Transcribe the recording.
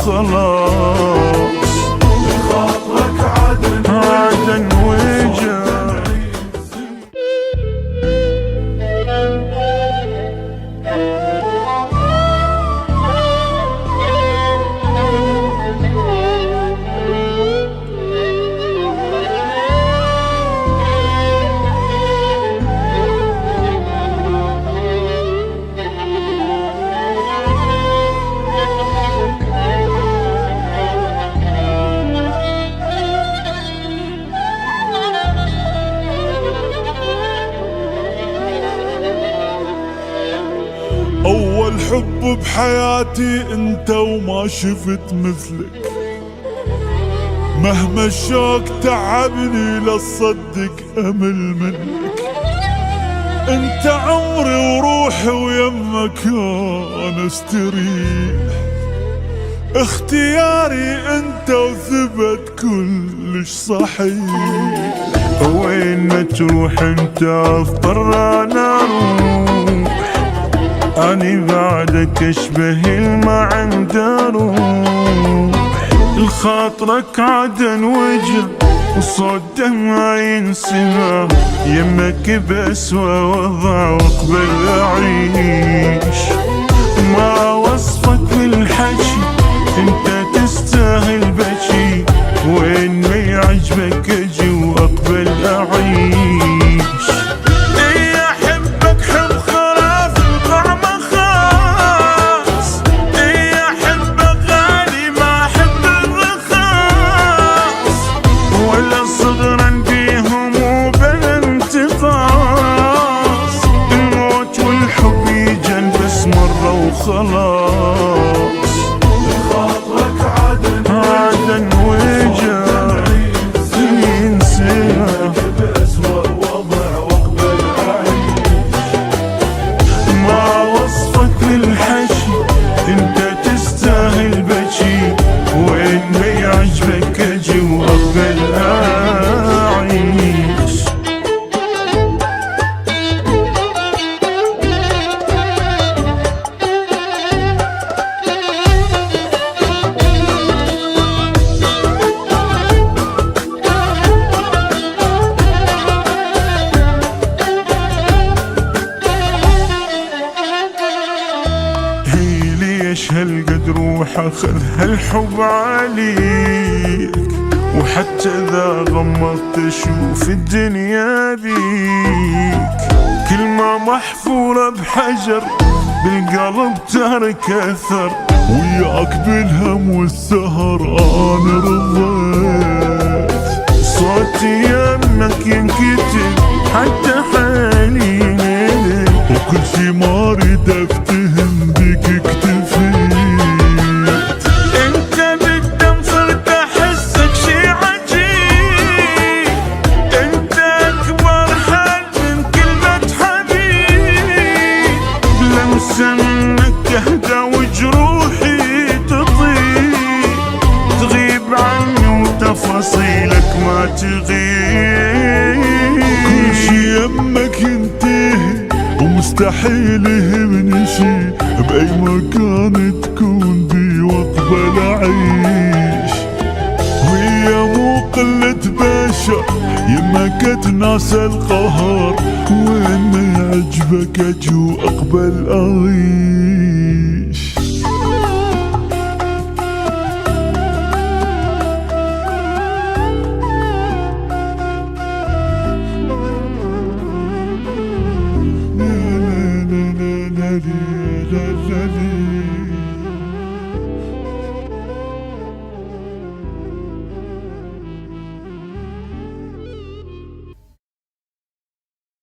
وخلاص. خاطرك عدن وجا. أول حب بحياتي أنت وما شفت مثلك، مهما الشوق تعبني لصدق أمل منك. أنت عمري وروحي ويمك أنا استريح، اختياري أنت وثبت كلش صحيح. وين ما تروح أنت أضطر أنا أروح، أني بعدك أشبه الماء عند روح. الخاطرك عدن وجه وصوت دمع ينسمع، يمك بأسوأ وضع واقبل أعيش. ما وصفك بالحكي أنت تستاهل بكي، وين ما يعجبك أجي وأقبل أعيش. خلاص خاطرك عدن وجا ينسى بأسوأ وضع واقبل أعيش. ما وصفك للحكي انت تستاهل بكي، وين ما يعجبك اجي واقبل اعيش. ليش هالقد روح اخذ هالحب عليك، وحتى اذا غمضت اشوف الدنيا بيك. كلمة محفورة بحجر بالقلب ترك اثر، وياك بالهم والسهر انا رضيت. صوتي يمك ينكتب حتى حالي ليلك، وكل شي ما اريد افتهم بيك اكتفيت. انت بالدم صرت احسك شي عجيب، انت اكبر حد من كلمة حبيب. لمسة منك اهدى وجروحي تغيب عني وتفاصيلك ما تغيب. كل شي يمك ينتهي ومستحيل يهمني شي، بأي مكان تكون بي واقبل أعيش. وهي مو قلة بشر يمك تناسى القهر، وين ما يعجبك أجي وأقبل أعيش. la la la la